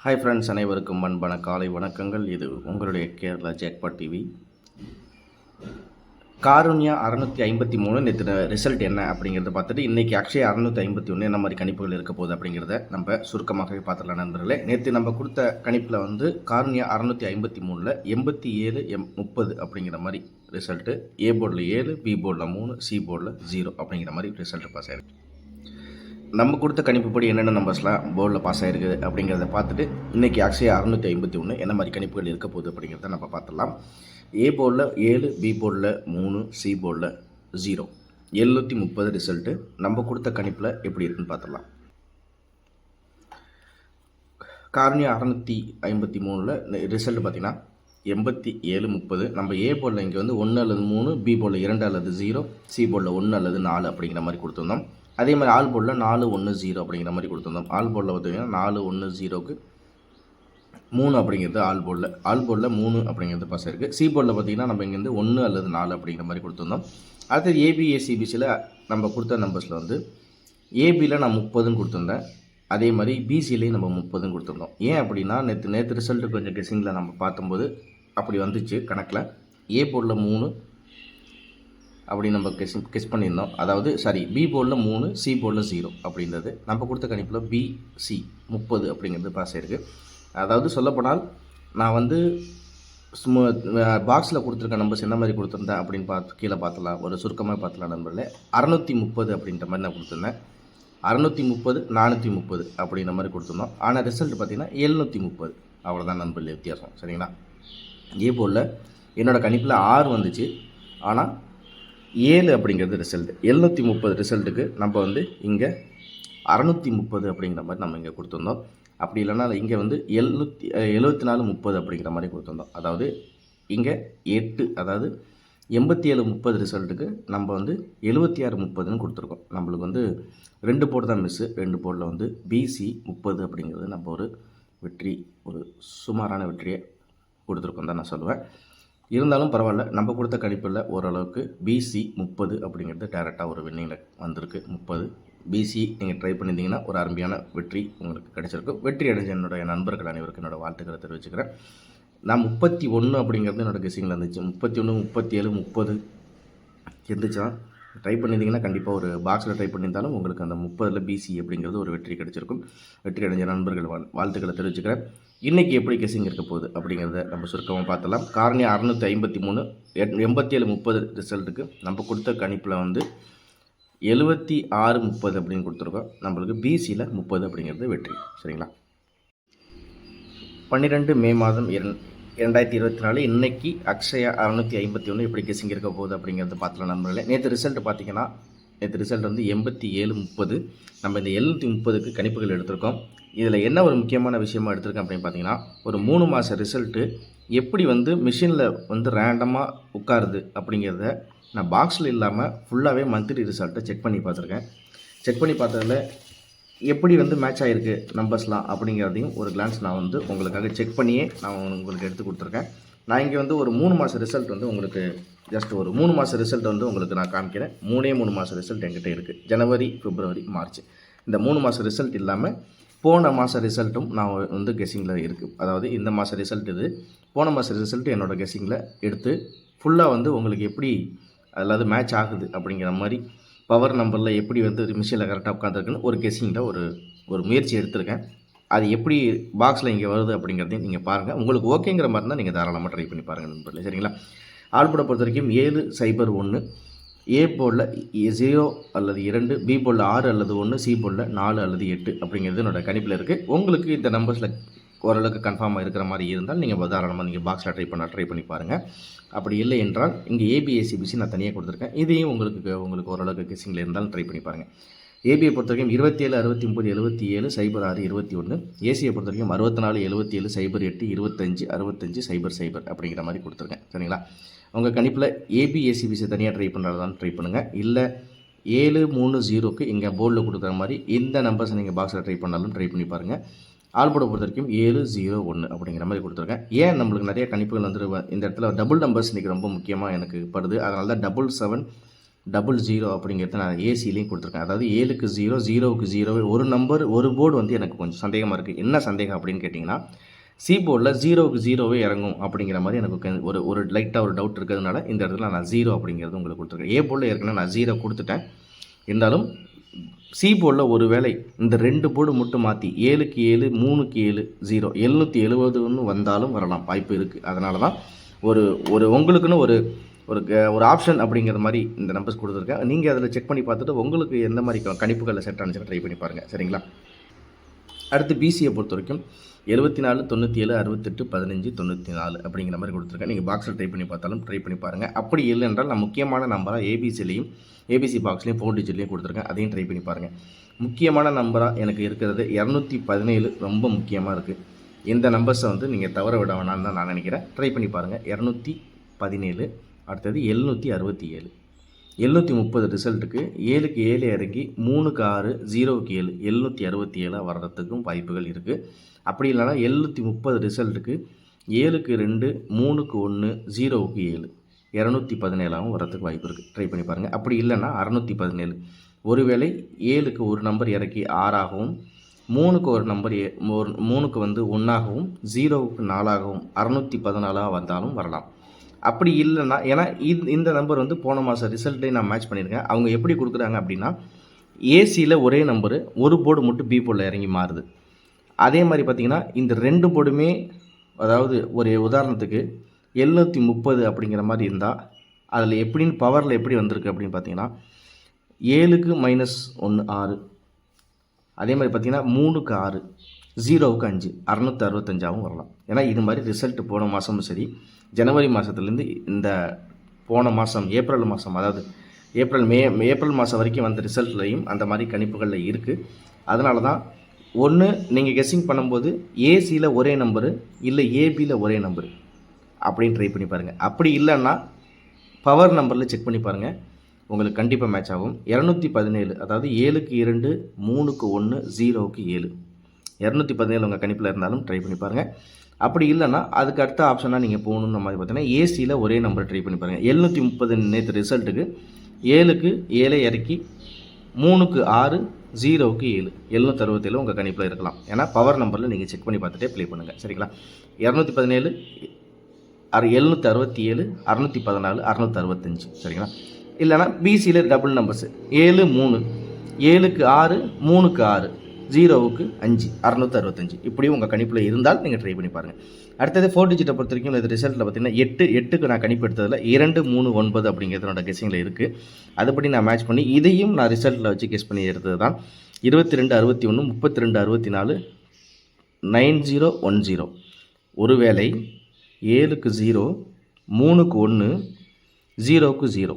Hi friends, அனைவருக்கும் அன்பான காலை வணக்கங்கள். இது உங்களுடைய கேரளா ஜாக்பாட் டிவி. காருண்யா 653 நேற்று ரிசல்ட் என்ன அப்படிங்கிறத பார்த்துட்டு இன்றைக்கி அக்ஷயா 651 என்ன மாதிரி கணிப்புகள் இருக்க போகுது அப்படிங்கிறத நம்ம சுருக்கமாகவே பார்த்துடலாம் நண்பர்களே. நேற்று நம்ம கொடுத்த கணிப்பில் காருண்யா 653 87 30 அப்படிங்கிற மாதிரி ரிசல்ட்டு. ஏ போர்டில் 7, பி போர்டில் 3, சி போர்டில் 0 அப்படிங்கிற மாதிரி ரிசல்ட் பாஸ் ஆகிருக்கு. நம்ம கொடுத்த கணிப்புப்படி என்னென்ன நம்பர்ஸ்லாம் போர்டில் பாஸ் ஆகிருக்கு அப்படிங்கிறத பார்த்துட்டு இன்றைக்கி அக்ஷயா 651 என்ன மாதிரி கணிப்புகள் இருக்க போகுது அப்படிங்கிறத நம்ம பார்த்துடலாம். ஏ போர்டில் 7, பி போர்டில் 3, சி போர்டில் 0, 730 ரிசல்ட்டு. நம்ம கொடுத்த கணிப்பில் எப்படி இருக்குன்னு பார்த்துடலாம். காருண்யா 653 ரிசல்ட் பார்த்திங்கன்னா 8730. நம்ம ஏ போர்டில் இங்கே 1 அல்லது 3, பி போர்டில் 2 அல்லது 0, சி போர்டில் 1 அல்லது 4 அப்படிங்கிற மாதிரி கொடுத்துருந்தோம். அதே மாதிரி ஆல் போர்டில் 410 அப்படிங்கிற மாதிரி கொடுத்துருந்தோம். ஆல் போர்டில் பார்த்தீங்கன்னா 410க்கு 3 அப்படிங்கிறது ஆல் போர்டில் 3 அப்படிங்கிறது பாஸ் ஆயிருக்கு. சி போர்டில் பார்த்தீங்கன்னா நம்ம இங்கேருந்து 1 அல்லது 4 அப்படிங்கிற மாதிரி கொடுத்துருந்தோம். அடுத்தது ஏபிஎஸ்சிபிசியில் நம்ம கொடுத்த நம்பர்ஸில் ஏபியில் நான் 30ன்னு கொடுத்துருந்தேன். அதே மாதிரி பிசிலையும் நம்ம 30ன்னு கொடுத்துருந்தோம். ஏன் அப்படின்னா நேற்று ரிசல்ட்டு கொஞ்சம் கெஸிங்கில் நம்ம பார்க்கும்போது அப்படி வந்துச்சு கணக்கில். ஏ போர்டில் 3 அப்படி நம்ம கெஸ் பண்ணியிருந்தோம். அதாவது பி போர்டில் 3, சி போர்டில் 0 அப்படின்றது. நம்ம கொடுத்த கணிப்பில் பிசி 30 அப்படிங்கிறது பாஸ் ஆயிருக்கு. அதாவது சொல்லப்போனால் நான் பாக்ஸில் கொடுத்துருக்க நம்பர்ஸ் என்ன மாதிரி கொடுத்துருந்தேன் அப்படின்னு கீழே பார்த்துலாம், ஒரு சுருக்கமாக பார்த்துலாம் நண்பர்களே. 630 அப்படின்ற மாதிரி நான் கொடுத்துருந்தேன். 630, 430 அப்படின்ற மாதிரி கொடுத்துருந்தோம். ஆனால் ரிசல்ட் பார்த்திங்கன்னா 730. அவ்வளோதான் நண்பர்களே வித்தியாசம். சரிங்களா? ஏ போர்டில் என்னோடய கணிப்பில் 6 வந்துச்சு. ஆனால் 7 அப்படிங்கிறது ரிசல்ட். 730 ரிசல்ட்டுக்கு நம்ம இங்கே 630 அப்படிங்கிற மாதிரி நம்ம இங்கே கொடுத்துருந்தோம். அப்படி இல்லைனா இங்கே 7430 அப்படிங்கிற மாதிரி கொடுத்துருந்தோம். அதாவது இங்கே 8, அதாவது 8730 ரிசல்ட்டுக்கு நம்ம 7630ன்னு கொடுத்துருக்கோம். நம்மளுக்கு 2 போர்டு தான் மிஸ்ஸு. 2 போர்டில் பிசி 30 அப்படிங்கிறது நம்ம ஒரு வெற்றி, ஒரு சுமாரான வெற்றியை கொடுத்துருக்கோம் தான் நான் சொல்லுவேன். இருந்தாலும் பரவாயில்ல, நம்ம கொடுத்த கணிப்பில் ஓரளவுக்கு பிசி 30 அப்படிங்கிறது டேரெக்டாக ஒரு வின்னிங்கில் வந்திருக்கு. 30 பிசி நீங்கள் ட்ரை பண்ணியிருந்தீங்கன்னா ஒரு அருமையான வெற்றி உங்களுக்கு கிடைச்சிருக்கும். வெற்றி அடைஞ்ச என்னுடைய நண்பர்கள் அனைவருக்கும் என்னோடய வாழ்த்துக்களை தெரிவிச்சுக்கிறேன். நான் 31 அப்படிங்கிறது என்னோடய கெஸிங்கில் இருந்துச்சு. 31, 37, 30 இருந்துச்சுன்னா ட்ரை பண்ணியிருந்தீங்கன்னா கண்டிப்பாக ஒரு பாக்ஸில் ட்ரை பண்ணியிருந்தாலும் உங்களுக்கு அந்த 30ல் பிசி அப்படிங்கிறது ஒரு வெற்றி கிடைச்சிருக்கும். வெற்றி அடைஞ்ச நண்பர்கள் வாழ்த்துக்களை தெரிவிச்சுக்கிறேன். இன்றைக்கி எப்படி கெஸிங் இருக்க போகுது அப்படிங்கிறத நம்ம சுருக்கமாக பார்த்தலாம். காருண்யா 653 8730 ரிசல்ட்டுக்கு நம்ம கொடுத்த கணிப்பில் 7630 அப்படின்னு கொடுத்துருக்கோம். நம்மளுக்கு பிசியில் 30 அப்படிங்கிறது வெற்றி. சரிங்களா? 12 மே மாதம் 2024 இன்றைக்கி அக்ஷயா 651 எப்படி கெஸிங் இருக்க போகுது அப்படிங்கிறது பார்த்துலாம் நண்பர்களே. நேற்று ரிசல்ட் பார்த்திங்கன்னா 8730. நம்ம இந்த 730க்கு கணிப்புகள் எடுத்திருக்கோம். இதில் என்ன ஒரு முக்கியமான விஷயமாக எடுத்திருக்கேன் அப்படின்னு பார்த்தீங்கன்னா, ஒரு 3 மாத ரிசல்ட்டு எப்படி மிஷினில் ரேண்டமாக உட்காருது அப்படிங்கிறத நான் பாக்ஸில் இல்லாமல் ஃபுல்லாகவே மந்த்லி ரிசல்ட்டை செக் பண்ணி பார்த்துருக்கேன். செக் பண்ணி பார்த்ததில் எப்படி மேட்ச் ஆகிருக்கு நம்பர்ஸ்லாம் அப்படிங்கிறதையும் ஒரு கிளான்ஸ் நான் உங்களுக்காக செக் பண்ணியே நான் உங்களுக்கு எடுத்து கொடுத்துருக்கேன். நான் இங்கே ஒரு 3 மாத ரிசல்ட் உங்களுக்கு ஜஸ்ட் ஒரு 3 மாத ரிசல்ட் உங்களுக்கு நான் காமிக்கிறேன். 3 மாத ரிசல்ட் என்கிட்ட இருக்குது. ஜனவரி, பிப்ரவரி, மார்ச் இந்த 3 மாத ரிசல்ட் இல்லாமல் போன மாத ரிசல்ட்டும் நான் கெஸிங்கில் இருக்குது. அதாவது இந்த மாத ரிசல்ட் இது, போன மாத ரிசல்ட் என்னோடய கெஸிங்கில் எடுத்து ஃபுல்லாக உங்களுக்கு எப்படி அதாவது மேட்ச் ஆகுது அப்படிங்கிற மாதிரி பவர் நம்பரில் எப்படி மிஷினில் கரெக்டாக உட்காந்துருக்குன்னு ஒரு கெஸிங்கில் ஒரு முயற்சி எடுத்திருக்கேன். அது எப்படி பாக்ஸில் இங்கே வருது அப்படிங்கிறதையும் நீங்கள் பாருங்கள். உங்களுக்கு ஓகேங்கிற மாதிரி தான் நீங்கள் தாராளமாக ட்ரை பண்ணி பாருங்கள் நண்பர்களே. சரிங்களா? ஆல்போர்டை பொறுத்த வரைக்கும் 701, ஏ போர்டில் 0 அல்லது 2, பி போர்டில் 6 அல்லது 1, சி போர்டில் 4 அல்லது 8 அப்படிங்கிறது என்னோடய கணிப்பில் இருக்குது. உங்களுக்கு இந்த நம்பர்ஸில் ஓரளவுக்கு கன்ஃபார்மாக இருக்கிற மாதிரி இருந்தால் நீங்கள் தாராளமாக நீங்கள் பாக்ஸில் ட்ரை பண்ணி பாருங்கள். அப்படி இல்லை என்றால் இங்கே ஏபிஎஸ்சிபிசி நான் தனியாக கொடுத்துருக்கேன். இதையும் உங்களுக்கு ஓரளவுக்கு கெஸிங்கில் இருந்தாலும் ட்ரை பண்ணி பாருங்கள். ஏபியை பொறுத்த வரைக்கும் 27, 69, 77, 06, 21. ஏசியை பொறுத்த வரைக்கும் 64, 77, 08, 25, 65, 00 அப்படிங்கிற மாதிரி கொடுத்துருக்கேன். சரிங்களா? உங்கள் கணிப்பில் ஏபிஎஸ்சிபிசி தனியாக ட்ரை பண்ணுறதான் ட்ரை பண்ணுங்கள். இல்லை 730க்கு இங்கே போர்டில் கொடுக்குற மாதிரி இந்த நம்பர்ஸை நீங்கள் பாக்ஸில் ட்ரை பண்ணாலும் ட்ரை பண்ணி பாருங்கள். ஆல்போர்டை பொறுத்த வரைக்கும் 701 அப்படிங்கிற மாதிரி கொடுத்துருக்கேன். ஏன் நம்மளுக்கு நிறைய கணிப்புகள் இந்த இடத்துல டபுள் நம்பர்ஸ் இன்றைக்கி ரொம்ப முக்கியமாக எனக்கு படுது. அதனால தான் 77 00 அப்படிங்கிறத நான் ஏசிலையும் கொடுத்துருக்கேன். அதாவது 7க்கு 0, 0க்கு 0 ஒரு நம்பர் ஒரு போர்டு வந்து எனக்கு கொஞ்சம் சந்தேகமாக இருக்குது. என்ன சந்தேகம் அப்படின்னு கேட்டிங்கன்னா, சி போர்டில் 0க்கு 0வே இறங்கும் அப்படிங்கிற மாதிரி எனக்கு ஒரு லைட்டாக ஒரு டவுட் இருக்கிறதுனால இந்த இடத்துல நான் 0 அப்படிங்கிறது உங்களுக்கு கொடுத்துருக்கேன். ஏ போர்டில் ஏற்கனவே நான் 0 கொடுத்துட்டேன். இருந்தாலும் சி போர்டில் ஒரு வேளை இந்த 2 போர்டு மட்டும் மாற்றி 7க்கு 7, 3க்கு 7, 0 770 வந்தாலும் வரலாம், வாய்ப்பு இருக்குது. அதனால தான் ஒரு உங்களுக்குன்னு ஒரு ஆப்ஷன் அப்படிங்கிற மாதிரி இந்த நம்பர்ஸ் கொடுத்துருக்கேன். நீங்கள் அதில் செக் பண்ணி பார்த்துட்டு உங்களுக்கு எந்த மாதிரி கணிப்புகளில் செட் ஆனிச்சுன்னா ட்ரை பண்ணி பாருங்கள். சரிங்களா? அடுத்து பிசியை பொறுத்த வரைக்கும் 74, 97, 68, 15, 94 அப்படிங்கிற மாதிரி கொடுத்துருக்கேன். நீங்கள் பாக்ஸில் ட்ரை பண்ணி பார்த்தாலும் ட்ரை பண்ணி பாருங்கள். அப்படி இல்லை என்றால் நான் முக்கியமான நம்பராக ஏபிசி பாக்ஸ்லேயும் 4 டிஜிட்லேயும் கொடுத்துருக்கேன். அதையும் ட்ரை பண்ணி பாருங்கள். முக்கியமான நம்பராக எனக்கு இருக்கிறது 217 ரொம்ப முக்கியமாக இருக்குது. இந்த நம்பர்ஸை வந்து நீங்கள் தவற விட வேணாம்னு தான் நான் நினைக்கிறேன். ட்ரை பண்ணி பாருங்கள். 217, அடுத்தது 767, 730 ரிசல்ட்டுக்கு 7க்கு 7 இறங்கி 3க்கு 6, 0க்கு 7, 767 வர்றதுக்கும் வாய்ப்புகள் இருக்குது. அப்படி இல்லைனா 730 ரிசல்ட்டுக்கு 7க்கு 2, 3க்கு 1, 0க்கு 7, 217 வர்றதுக்கு வாய்ப்பு இருக்குது. ட்ரை பண்ணி பாருங்கள். அப்படி இல்லைன்னா 617, ஒருவேளை 7க்கு ஒரு நம்பர் இறக்கி 6ஆகவும், 3க்கு ஒரு நம்பர் 3க்கு வந்து 1ஆகவும், 0க்கு 4ஆகவும் 614 வந்தாலும் வரலாம். அப்படி இல்லைன்னா ஏன்னா இந்த நம்பர் வந்து போன மாதம் ரிசல்ட்டே நான் மேட்ச் பண்ணியிருக்கேன். அவங்க எப்படி கொடுக்குறாங்க அப்படின்னா, ஏசியில் ஒரே நம்பரு ஒரு போர்டு மட்டும் பி போர்டில் இறங்கி மாறுது. அதே மாதிரி பார்த்திங்கன்னா இந்த 2 போர்டுமே, அதாவது ஒரு உதாரணத்துக்கு 730 அப்படிங்கிற மாதிரி இருந்தால் அதில் எப்படின்னு பவரில் எப்படி வந்திருக்கு அப்படின்னு பார்த்தீங்கன்னா, 7க்கு -1 6, அதே மாதிரி பார்த்திங்கன்னா 3க்கு 6, 0க்கு 5, 665 வரலாம். ஏன்னா இது மாதிரி ரிசல்ட் போன மாதமும் சரி, ஜனவரி மாதத்துலேருந்து இந்த போன மாதம் ஏப்ரல் மாதம், அதாவது ஏப்ரல் மாதம் வரைக்கும் வந்த ரிசல்ட்லையும் அந்த மாதிரி கணிப்புகளில் இருக்குது. அதனால தான் ஒன்று நீங்கள் கெஸ்ஸிங் பண்ணும்போது ஏசியில் ஒரே நம்பரு இல்லை ஏபியில் ஒரே நம்பரு அப்படின்னு ட்ரை பண்ணி பாருங்கள். அப்படி இல்லைன்னா பவர் நம்பரில் செக் பண்ணி பாருங்கள், உங்களுக்கு கண்டிப்பாக மேட்ச் ஆகும். 217, அதாவது 7க்கு 2, 3க்கு 1, 0க்கு 7, 217 உங்கள் கணிப்பில் இருந்தாலும் ட்ரை பண்ணி பாருங்கள். அப்படி இல்லைன்னா அதுக்கு அடுத்த ஆப்ஷனாக நீங்கள் போகணுன்ற மாதிரி பார்த்தீங்கன்னா ஏசியில் ஒரே நம்பர் ட்ரை பண்ணி பாருங்கள். 730 நேற்று ரிசல்ட்டுக்கு 7க்கு 7 இறக்கி 3க்கு 6, 0க்கு 7, 767 உங்கள் கணிப்பில் இருக்கலாம். ஏன்னா பவர் நம்பரில் நீங்கள் செக் பண்ணி பார்த்துட்டே ப்ளே பண்ணுங்கள். சரிங்களா? 217, 767, 614, 665. சரிங்களா? இல்லைனா பிசியில் டபுள் நம்பர்ஸு 7, 3, 7க்கு 6, 3க்கு 6, 0க்கு 5, 665 இப்படி உங்கள் கணிப்பில் இருந்தால் நீங்கள் ட்ரை பண்ணி பாருங்கள். அடுத்தது 4 டிஜிட்டை பொறுத்த வரைக்கும் இந்த ரிசல்ட்டில் பார்த்தீங்கன்னா 8க்கு நான் கணிப்பு எடுத்ததில் 2, 3, 9 அப்படிங்கிறதோட கெஸ்ஸிங்கில் இருக்குது. அதுபடி நான் மேட்ச் பண்ணி இதையும் நான் ரிசல்ட்டில் வச்சு கெஸ் பண்ணி எடுத்தது தான் 22, 61, 32, 64, 9010. ஒருவேளை 7க்கு 0, 3க்கு 1, 0க்கு 0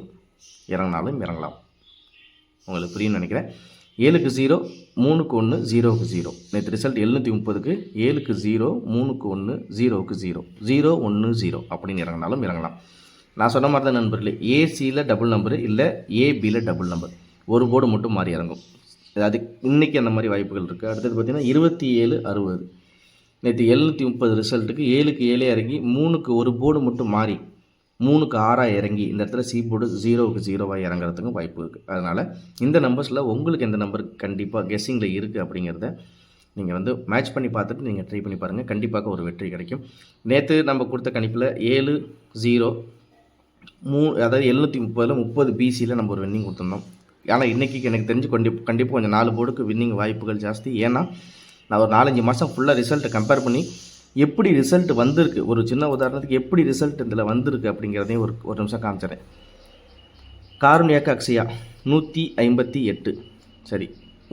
இறங்கினாலும் இறங்கலாம். உங்களுக்கு புரியும்னு நினைக்கிறேன். 7க்கு 0, 3க்கு 1, 0க்கு 0. நேற்று ரிசல்ட் 730க்கு 7க்கு 0, 3க்கு 1, 0க்கு 0, 0, 1, 0 அப்படின்னு இறங்கினாலும் இறங்கலாம். நான் சொன்ன மாதிரி தான் நண்பர்களே, ஏசியில் டபுள் நம்பரு இல்லை ஏபியில் டபுள் நம்பர் ஒரு போர்டு மட்டும் மாறி இறங்கும். அது இன்றைக்கி அந்த மாதிரி வாய்ப்புகள் இருக்குது. அடுத்தது பார்த்திங்கன்னா 27, 60 நேற்று 730 ரிசல்ட்டுக்கு 7க்கு 7 இறங்கி 3க்கு ஒரு போர்டு மட்டும் மாறி 3க்கு 6 இறங்கி இந்த இடத்துல சி போர்டு 0க்கு 0 இறங்குறதுக்கும் வாய்ப்பு இருக்குது. அதனால் இந்த நம்பர்ஸில் உங்களுக்கு எந்த நம்பர் கண்டிப்பாக கெஸ்ஸிங்கில் இருக்குது அப்படிங்கிறத நீங்கள் வந்து மேட்ச் பண்ணி பார்த்துட்டு நீங்கள் ட்ரை பண்ணி பாருங்கள். கண்டிப்பாக ஒரு வெற்றி கிடைக்கும். நேற்று நம்ம கொடுத்த கணிப்பில் 7, 0, 3, அதாவது 730ல் 30 பிசியில் நம்ம ஒரு வின்னிங் கொடுத்துருந்தோம். ஆனால் இன்றைக்கி எனக்கு தெரிஞ்சு கண்டிப்பாக கொஞ்சம் 4 போர்டுக்கு வின்னிங் வாய்ப்புகள் ஜாஸ்தி. ஏன்னா நான் ஒரு 4-5 மாதம் ஃபுல்லாக ரிசல்ட்டை கம்பேர் பண்ணி எப்படி ரிசல்ட் வந்திருக்கு, ஒரு சின்ன உதாரணத்துக்கு எப்படி ரிசல்ட் இதில் வந்திருக்கு அப்படிங்கிறதையும் ஒரு நிமிஷம் காமிச்சிடறேன். காருண்யாக்கு அக்ஷயா 158, சரி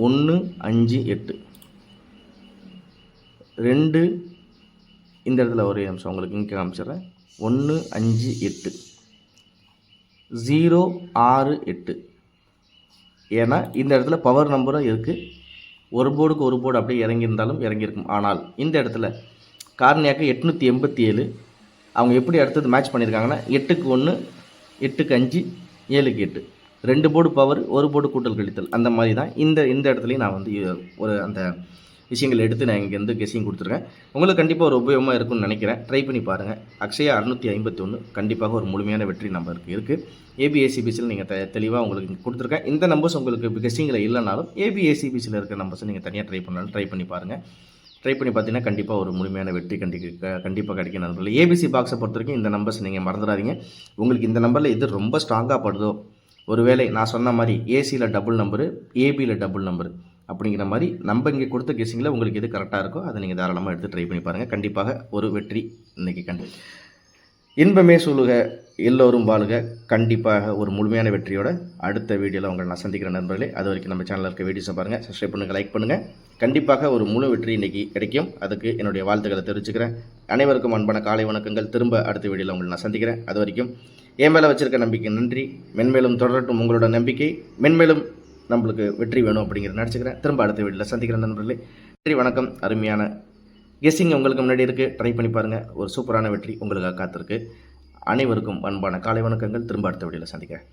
1, 5, 8, 2 இந்த இடத்துல ஒரே நிமிஷம் உங்களுக்கு இங்கே காமிச்சிடுறேன். 1, 5, 8, 0, 6, 8. ஏன்னா இந்த இடத்துல பவர் நம்பரும் இருக்குது. ஒரு போர்டுக்கு ஒரு போர்டு அப்படியே இறங்கியிருந்தாலும் இறங்கியிருக்கும். ஆனால் இந்த இடத்துல காரணியாக்கு 887 அவங்க எப்படி அடுத்தது மேட்ச் பண்ணியிருக்காங்கன்னா 8க்கு 1, 8க்கு 5, 7க்கு 8, 2 போர்டு பவர், ஒரு போர்டு கூட்டல் கழித்தல் அந்த மாதிரி தான் இந்த இடத்துலையும் நான் வந்து ஒரு அந்த விஷயங்கள் எடுத்து நான் இங்கேருந்து கெஸ்ஸிங் கொடுத்துருக்கேன். உங்களுக்கு கண்டிப்பாக ஒரு உபயோகமாக இருக்கும்னு நினைக்கிறேன். ட்ரை பண்ணி பாருங்கள். அக்ஷயா 651 கண்டிப்பாக ஒரு முழுமையான வெற்றி நம்பருக்கு இருக்குது. ஏபிஏசிபிசியில் நீங்கள் தெளிவாக உங்களுக்கு கொடுத்துருக்கேன். இந்த நம்பர்ஸ் உங்களுக்கு கெஸ்ஸிங்கில் இல்லைனாலும் ஏபிஏசிபிசியில் இருக்கிற நம்பர்ஸை நீங்கள் தனியாக ட்ரை பண்ணாலும் ட்ரை பண்ணி பாருங்கள். ட்ரை பண்ணி பார்த்தீங்கன்னா கண்டிப்பாக ஒரு முழுமையான வெற்றி கண்டிப்பாக கிடைக்கும் நண்பர்கள். ஏபிசி பாக்ஸை பொறுத்த வரைக்கும் இந்த நம்பர்ஸ் நீங்கள் மறந்துடாதீங்க. உங்களுக்கு இந்த நம்பரில் எது ரொம்ப ஸ்ட்ராங்காக படுதோ, ஒருவேளை நான் சொன்ன மாதிரி ஏசியில் டபுள் நம்பரு, ஏபியில் டபுள் நம்பரு அப்படிங்கிற மாதிரி நம்ம இங்கே கொடுத்த கெஸ்ஸிங்கில் உங்களுக்கு எது கரெக்டாக இருக்கோ அதை நீங்கள் தாராளமாக எடுத்து ட்ரை பண்ணி பாருங்கள். கண்டிப்பாக ஒரு வெற்றி இன்றைக்கி இன்பமே சொல்லுக, எல்லோரும் வாழுக. கண்டிப்பாக ஒரு முழுமையான வெற்றியோட அடுத்த வீடியோவில் உங்களை நான் சந்திக்கிற நண்பர்களே. அது வரைக்கும் நம்ம சேனலில் இருக்க வீடியோஸை பாருங்கள், சப்ஸ்கிரைப் பண்ணுங்கள், லைக் பண்ணுங்கள். கண்டிப்பாக ஒரு முழு வெற்றி இன்றைக்கி கிடைக்கும். அதுக்கு என்னுடைய வாழ்த்துக்களை தெரிவிச்சுக்கிறேன். அனைவருக்கும் அன்பான காலை வணக்கங்கள். திரும்ப அடுத்த வீடியோவில் உங்களை நான் சந்திக்கிறேன். அது வரைக்கும் என் மேலே வச்சுருக்க நம்பிக்கை நன்றி. மென்மேலும் தொடரட்டும் உங்களோட நம்பிக்கை. மென்மேலும் நம்மளுக்கு வெற்றி வேணும் அப்படிங்கிறத நினச்சிக்கிறேன். திரும்ப அடுத்த வீடியோவில் சந்திக்கிற நண்பர்களே. வெற்றி வணக்கம். அருமையான கெஸ்ஸிங் உங்களுக்கு முன்னாடி இருக்குது, ட்ரை பண்ணி பாருங்கள். ஒரு சூப்பரான வெற்றி உங்களுக்காக காத்திருக்கு. அனைவருக்கும் அன்பான காலை வணக்கங்கள். திரும்ப அடுத்த வீடியோவில் சந்திக்கிறேன்.